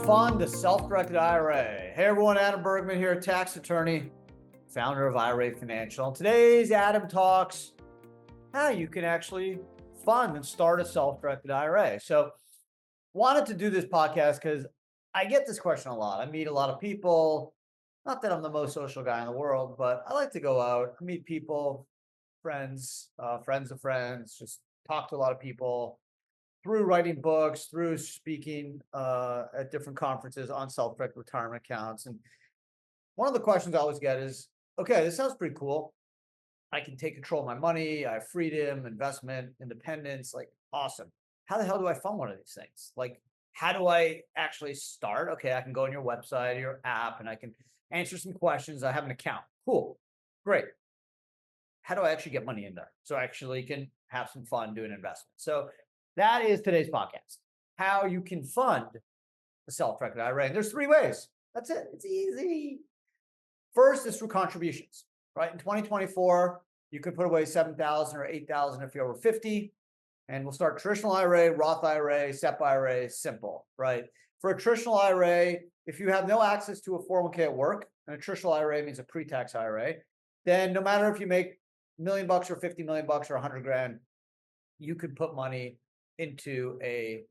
fund a self-directed IRA. Hey everyone, Adam Bergman here, tax attorney, founder of IRA Financial. Today's Adam talks how you can actually fund and start a self-directed IRA. So wanted to do this podcast because I get this question a lot. I meet a lot of people, not that I'm the most social guy in the world, but I like to go out, meet people, friends, friends of friends, just talk to a lot of people through writing books, through speaking at different conferences on self-directed retirement accounts. And one of the questions I always get is, okay, this sounds pretty cool. I can take control of my money. I have freedom, investment, independence, like awesome. How the hell do I fund one of these things? Like, how do I actually start? Okay, I can go on your website, your app, and I can answer some questions. I have an account. Cool, great. How do I actually get money in there so I actually can have some fun doing investment? So that is today's podcast, how you can fund a self-directed IRA. And there's three ways. That's it. It's easy. First is through contributions, right? In 2024, you could put away $7,000 or $8,000 if you're over 50. And we'll start traditional IRA, Roth IRA, SEP IRA, simple, right? For a traditional IRA, if you have no access to a 401k at work, and a traditional IRA means a pre-tax IRA, then no matter if you make $1 million or 50 million bucks or 100 grand, you could put money into a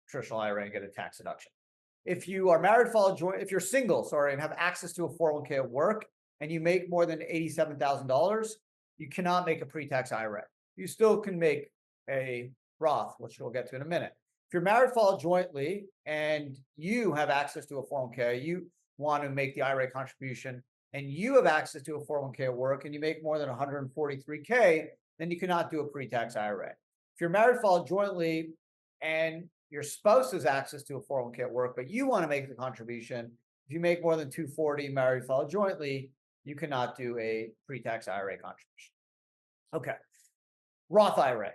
traditional IRA and get a tax deduction. If you are married, if you're single, and have access to a 401k at work and you make more than $87,000, you cannot make a pre-tax IRA. You still can make a Roth, which we'll get to in a minute. If you're married, filed jointly, and you have access to a 401k, you want to make the IRA contribution, and you have access to a 401k at work, and you make more than 143k, then you cannot do a pre-tax IRA. If you're married, filed jointly, and your spouse has access to a 401k at work, but you want to make the contribution, if you make more than 240, married, filed jointly, you cannot do a pre-tax IRA contribution. Okay. Roth IRA.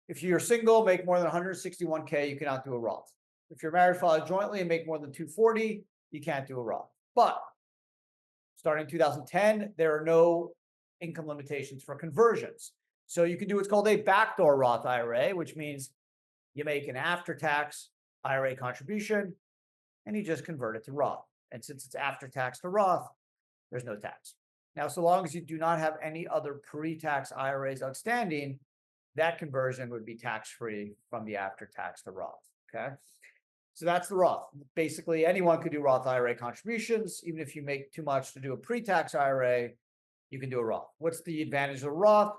If you're single, make more than 161k, you cannot do a Roth. If you're married, filed jointly, and make more than 240, you can't do a Roth. But starting in 2010, there are no income limitations for conversions. So you can do what's called a backdoor Roth IRA, which means you make an after-tax IRA contribution and you just convert it to Roth. And since it's after-tax to Roth, there's no tax. Now, so long as you do not have any other pre-tax IRAs outstanding, that conversion would be tax-free from the after-tax to Roth, okay? So that's the Roth. Basically, anyone could do Roth IRA contributions. Even if you make too much to do a pre-tax IRA, you can do a Roth. What's the advantage of a Roth?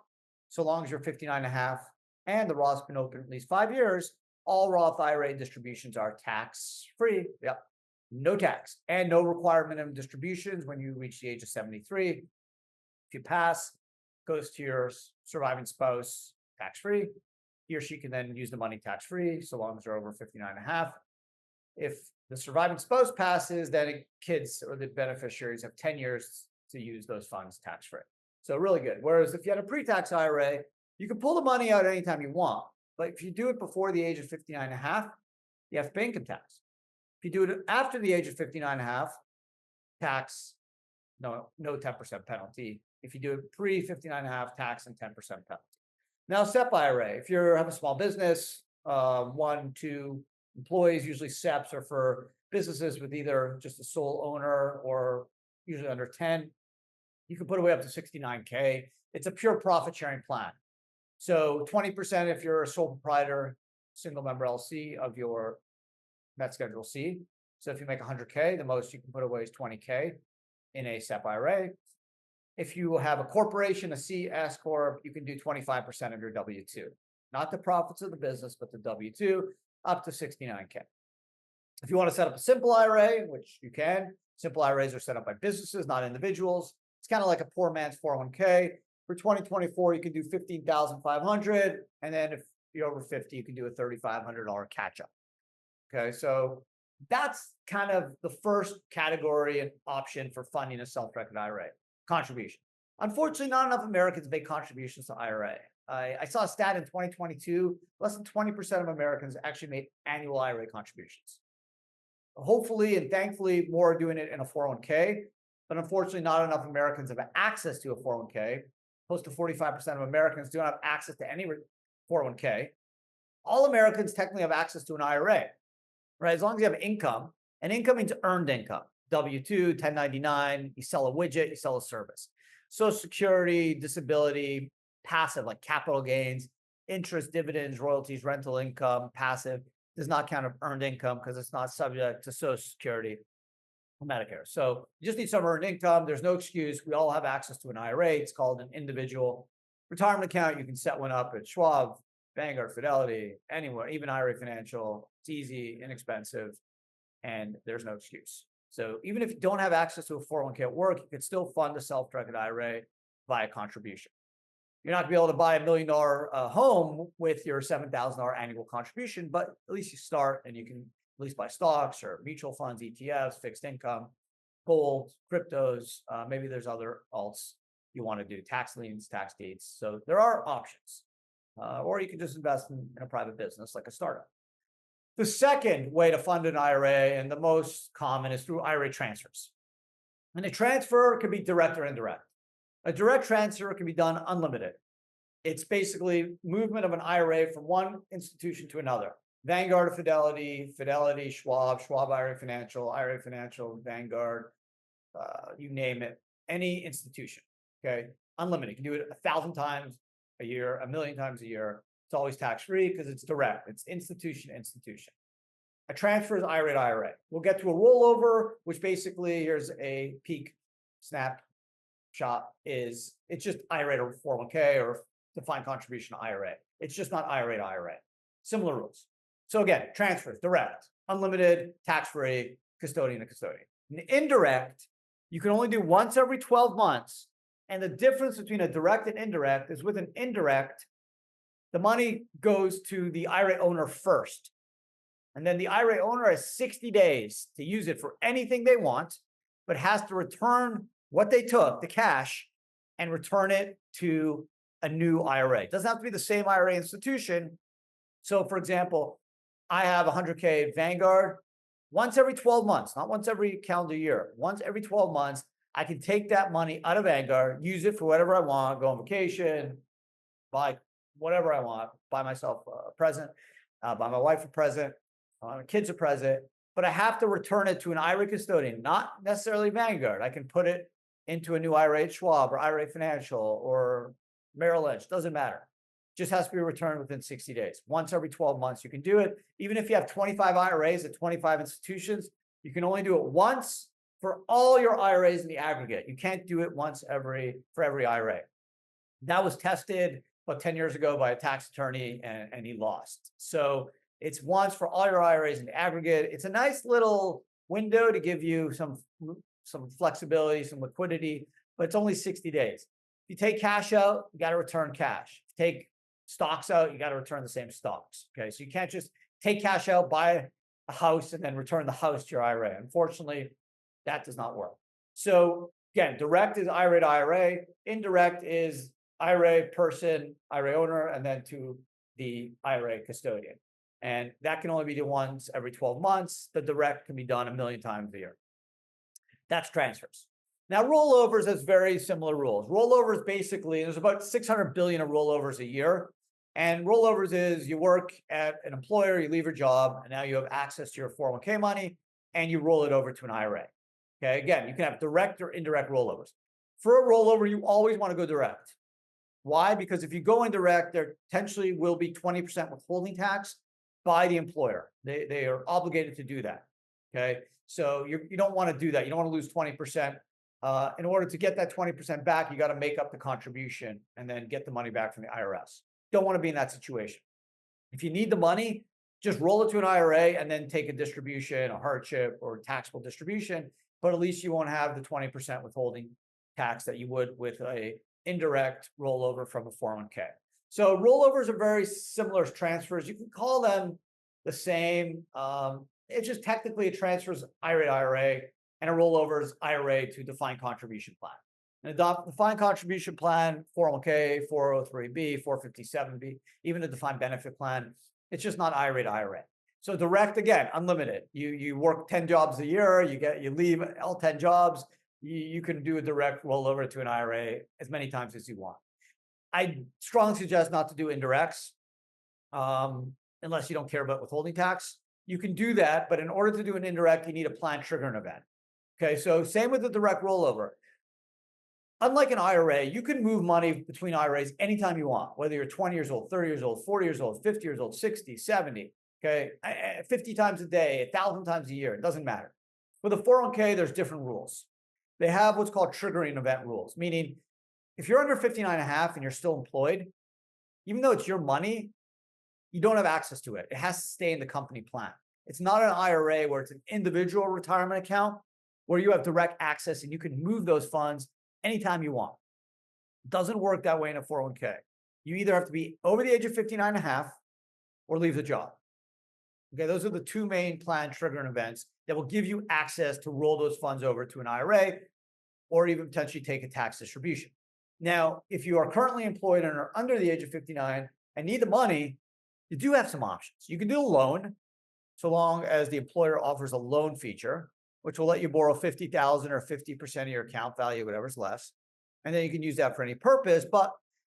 So long as you're 59 and a half and the Roth's been open at least 5 years, all Roth IRA distributions are tax-free. Yep, no tax and no required minimum distributions when you reach the age of 73. If you pass, goes to your surviving spouse, tax-free. He or she can then use the money tax-free so long as they're over 59 and a half. If the surviving spouse passes, then kids or the beneficiaries have 10 years to use those funds tax-free. So really good. Whereas if you had a pre-tax IRA, you can pull the money out anytime you want. But if you do it before the age of 59 and a half, you have to pay income tax. If you do it after the age of 59 and a half, tax, no 10% penalty. If you do it pre-59 and a half, tax and 10% penalty. Now, SEP IRA, if you have a small business, 1, 2 employees, usually SEPs are for businesses with either just a sole owner or usually under 10. You can put away up to 69K. It's a pure profit sharing plan. So 20% if you're a sole proprietor, single member LC of your Met Schedule C. So if you make 100K, the most you can put away is 20K in a SEP IRA. If you have a corporation, a C, S Corp, you can do 25% of your W-2. Not the profits of the business, but the W-2, up to 69K. If you want to set up a simple IRA, which you can, simple IRAs are set up by businesses, not individuals. It's kind of like a poor man's 401k. For 2024, you can do $15,500. And then if you're over 50, you can do a $3,500 catch-up. Okay, so that's kind of the first category and option for funding a self-directed IRA. Contribution. Unfortunately, not enough Americans make contributions to IRA. I saw a stat in 2022, less than 20% of Americans actually made annual IRA contributions. Hopefully and thankfully, more are doing it in a 401k, but unfortunately, not enough Americans have access to a 401k. Close to 45% of Americans do not have access to any 401k. All Americans technically have access to an IRA, right? As long as you have income, And income means earned income. W-2, 1099, you sell a widget, you sell a service. Social Security, disability, passive like capital gains, interest, dividends, royalties, rental income, passive does not count as earned income because it's not subject to Social Security or Medicare. So you just need some earned income. There's no excuse. We all have access to an IRA. It's called an individual retirement account. You can set one up at Schwab, Vanguard, Fidelity, anywhere, even IRA Financial. It's easy, inexpensive, and there's no excuse. So even if you don't have access to a 401k at work, you can still fund a self-directed IRA via contribution. You're not going to be able to buy $1 million home with your $7,000 annual contribution, but at least you start and you can at least buy stocks or mutual funds, ETFs, fixed income, gold, cryptos. Maybe there's other alts you want to do, tax liens, tax deeds. So there are options. Or you can just invest in a private business like a startup. The second way to fund an IRA, and the most common, is through IRA transfers. And a transfer can be direct or indirect. A direct transfer can be done unlimited. It's basically movement of an IRA from one institution to another. Vanguard, Fidelity, Fidelity, Schwab, Schwab IRA Financial, Vanguard, you name it, any institution, okay? Unlimited. You can do it 1,000 times a year, 1,000,000 times a year. It's always tax-free because it's direct. It's institution to institution. A transfer is IRA to IRA. We'll get to a rollover, which basically, here's a peek snapshot, it's just IRA to 401k or defined contribution to IRA. It's just not IRA to IRA. Similar rules. So again, transfers, direct, unlimited, tax-free, custodian to custodian. An indirect, you can only do once every 12 months. And the difference between a direct and indirect is with an indirect, the money goes to the IRA owner first. And then the IRA owner has 60 days to use it for anything they want, but has to return what they took, the cash, and return it to a new IRA. It doesn't have to be the same IRA institution. So for example, I have 100K Vanguard. Once every 12 months, not once every calendar year, once every 12 months, I can take that money out of Vanguard, use it for whatever I want, go on vacation, buy whatever I want, buy myself a present, buy my wife a present, my kids a present, but I have to return it to an IRA custodian, not necessarily Vanguard. I can put it into a new IRA at Schwab or IRA Financial or Merrill Lynch, doesn't matter. Just has to be returned within 60 days. Once every 12 months, you can do it. Even if you have 25 IRAs at 25 institutions, you can only do it once for all your IRAs in the aggregate. You can't do it once for every IRA. That was tested about 10 years ago by a tax attorney and he lost. So it's once for all your IRAs in the aggregate. It's a nice little window to give you some flexibility, some liquidity, but it's only 60 days. If you take cash out, you got to return cash. If you take stocks out, you got to return the same stocks. Okay, so you can't just take cash out, buy a house, and then return the house to your IRA. Unfortunately, that does not work. So again, direct is IRA to IRA. Indirect is IRA person, IRA owner, and then to the IRA custodian. And that can only be done once every 12 months. The direct can be done 1,000,000 times a year. That's transfers. Now, rollovers has very similar rules. Rollovers basically, there's about 600 billion of rollovers a year. And rollovers is you work at an employer, you leave your job, and now you have access to your 401k money, and you roll it over to an IRA. Okay, again, you can have direct or indirect rollovers. For a rollover, you always want to go direct. Why? Because if you go indirect, there potentially will be 20% withholding tax by the employer. They are obligated to do that. Okay, so you don't want to do that. You don't want to lose 20%. In order to get that 20% back, you got to make up the contribution and then get the money back from the IRS. Don't want to be in that situation. If you need the money, just roll it to an IRA and then take a distribution, a hardship or taxable distribution, but at least you won't have the 20% withholding tax that you would with a indirect rollover from a 401k. So rollovers are very similar as transfers. You can call them the same. It's just technically a transfers IRA to IRA and a rollover is IRA to defined contribution plan. And a defined contribution plan, 401k, 403b, 457b, even a defined benefit plan, it's just not IRA to IRA. So direct, again, unlimited. You work 10 jobs a year, you leave all 10 jobs, you can do a direct rollover to an IRA as many times as you want. I strongly suggest not to do indirects unless you don't care about withholding tax. you can do that, but in order to do an indirect, you need a plan triggering event. Okay, so same with the direct rollover. Unlike an IRA, you can move money between IRAs anytime you want, whether you're 20 years old, 30 years old, 40 years old, 50 years old, 60, 70, okay, 50 times a day, 1,000 times a year, it doesn't matter. With a 401k, there's different rules. They have what's called triggering event rules, meaning if you're under 59 and a half and you're still employed, even though it's your money, you don't have access to it. It has to stay in the company plan. It's not an IRA where it's an individual retirement account where you have direct access and you can move those funds anytime you want. It doesn't work that way in a 401k. You either have to be over the age of 59 and a half or leave the job. Okay, those are the two main plan triggering events that will give you access to roll those funds over to an IRA or even potentially take a tax distribution. Now, if you are currently employed and are under the age of 59 and need the money, you do have some options. You can do a loan, so long as the employer offers a loan feature, which will let you borrow 50,000 or 50% of your account value, whatever's less. And then you can use that for any purpose, but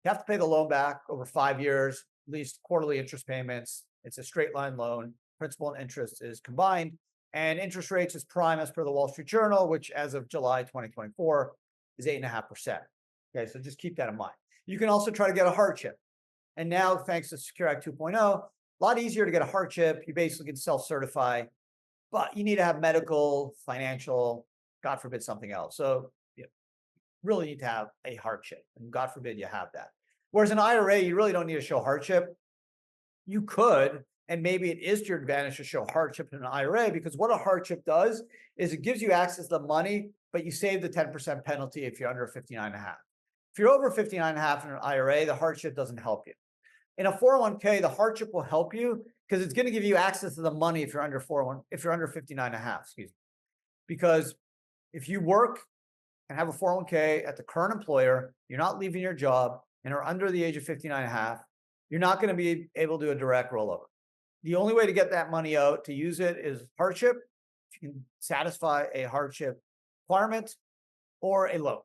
you have to pay the loan back over 5 years, at least quarterly interest payments. It's a straight line loan. Principal and interest is combined. And interest rates is prime as per the Wall Street Journal, which as of July 2024 is 8.5%. Okay, so just keep that in mind. You can also try to get a hardship. And now, thanks to Secure Act 2.0, a lot easier to get a hardship. You basically can self-certify, but you need to have medical, financial, God forbid, something else. So you really need to have a hardship, and God forbid you have that. Whereas an IRA, you really don't need to show hardship. You could, and maybe it is to your advantage to show hardship in an IRA, because what a hardship does is it gives you access to the money, but you save the 10% penalty if you're under 59 and a half. If you're over 59 and a half in an IRA, the hardship doesn't help you. In a 401k, the hardship will help you because it's going to give you access to the money if you're under 59 and a half, excuse me. Because if you work and have a 401k at the current employer, you're not leaving your job and are under the age of 59 and a half, you're not going to be able to do a direct rollover. The only way to get that money out to use it is hardship. If you can satisfy a hardship requirement or a loan.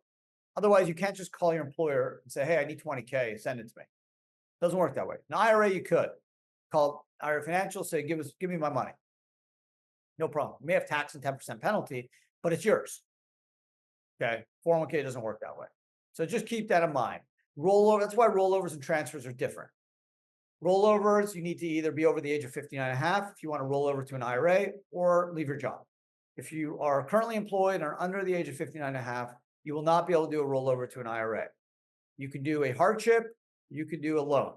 Otherwise, you can't just call your employer and say, hey, I need 20K, send it to me. Doesn't work that way. An IRA, you could call IRA Financial, say, give me my money. No problem. You may have tax and 10% penalty, but it's yours. Okay. 401k doesn't work that way. So just keep that in mind. Rollover, that's why rollovers and transfers are different. Rollovers, you need to either be over the age of 59 and a half if you want to roll over to an IRA or leave your job. If you are currently employed and are under the age of 59 and a half, you will not be able to do a rollover to an IRA. You can do a hardship, you can do a loan,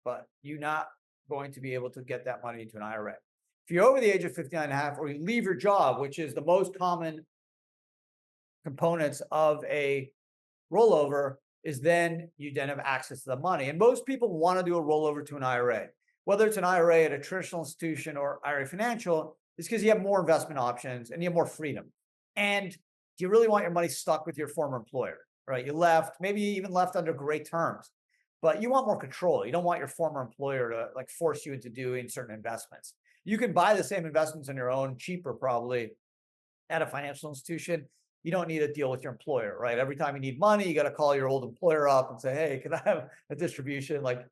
but you're not going to be able to get that money into an IRA. If you're over the age of 59 and a half, or you leave your job, which is the most common components of a rollover, is then you then have access to the money. And most people want to do a rollover to an IRA, whether it's an IRA at a traditional institution or IRA Financial, is because you have more investment options and you have more freedom. And do you really want your money stuck with your former employer, right? You left, maybe you even left under great terms, but you want more control. You don't want your former employer to like force you into doing certain investments. You can buy the same investments on your own, cheaper probably, at a financial institution. You don't need to deal with your employer, right? Every time you need money, you got to call your old employer up and say, hey, can I have a distribution? Like,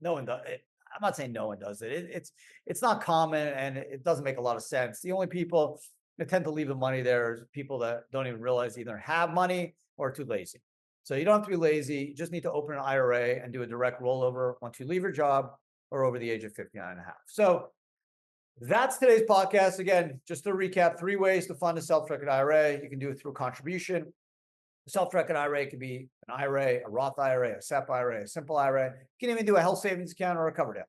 no one does it. I'm not saying no one does it. It's not common and it doesn't make a lot of sense. The only people that tend to leave the money there is people that don't even realize they either have money or are too lazy. So you don't have to be lazy. You just need to open an IRA and do a direct rollover once you leave your job or over the age of 59 and a half. So that's today's podcast. Again, just to recap, 3 ways to fund a self-directed IRA. You can do it through contribution. A self-directed IRA could be an IRA, a Roth IRA, a SEP IRA, a simple IRA. You can even do a health savings account or a covered account.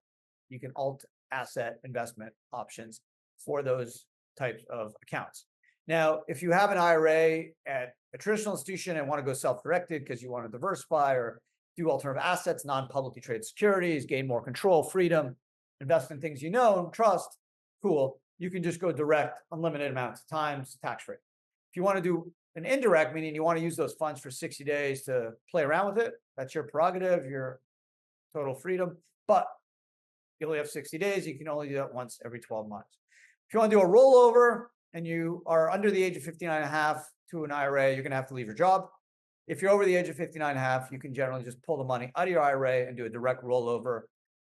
You can alt asset investment options for those types of accounts. Now, if you have an IRA at a traditional institution and want to go self-directed because you want to diversify or do alternative assets, non-publicly traded securities, gain more control, freedom, invest in things you know and trust, cool. You can just go direct, unlimited amounts of times, tax-free. If you want to do an indirect, meaning you want to use those funds for 60 days to play around with it, that's your prerogative, your total freedom. But you only have 60 days. You can only do that once every 12 months. If you want to do a rollover and you are under the age of 59 and a half to an IRA, you're going to have to leave your job. If you're over the age of 59 and a half, you can generally just pull the money out of your IRA and do a direct rollover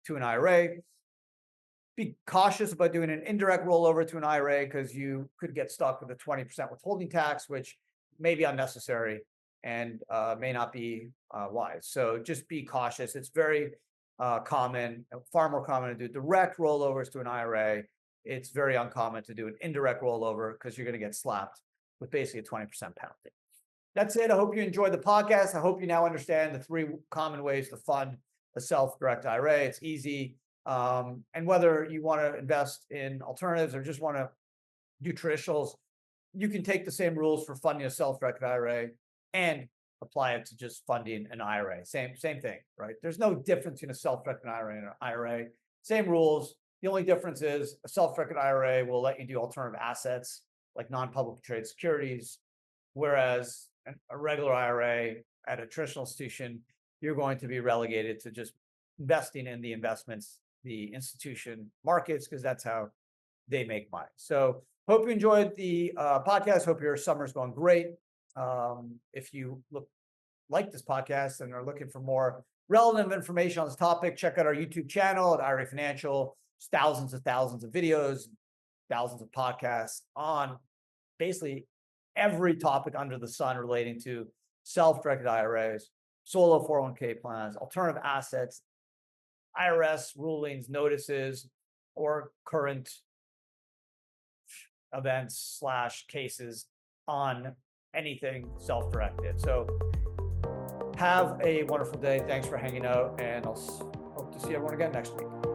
to an IRA. be cautious about doing an indirect rollover to an IRA because you could get stuck with a 20% withholding tax, which may be unnecessary and may not be wise. So just be cautious. It's very common, far more common to do direct rollovers to an IRA. It's very uncommon to do an indirect rollover because you're going to get slapped with basically a 20% penalty. That's it. I hope you enjoyed the podcast. I hope you now understand the 3 common ways to fund a self-directed IRA. It's easy. And whether you want to invest in alternatives or just want to do traditionals, you can take the same rules for funding a self-directed IRA and apply it to just funding an IRA. Same thing, right? There's no difference in a self-directed IRA and an IRA. Same rules. The only difference is a self-directed IRA will let you do alternative assets like non-publicly traded securities, whereas a regular IRA at a traditional institution, you're going to be relegated to just investing in the investments, the institution markets, because that's how they make money. So hope you enjoyed the podcast. Hope your summer's going great. If you like this podcast and are looking for more relevant information on this topic, check out our YouTube channel at IRA Financial. There's thousands of videos, thousands of podcasts on basically every topic under the sun relating to self-directed IRAs, solo 401k plans, alternative assets, IRS rulings, notices, or current events / cases on anything self-directed. So have a wonderful day. Thanks for hanging out, and I'll hope to see everyone again next week.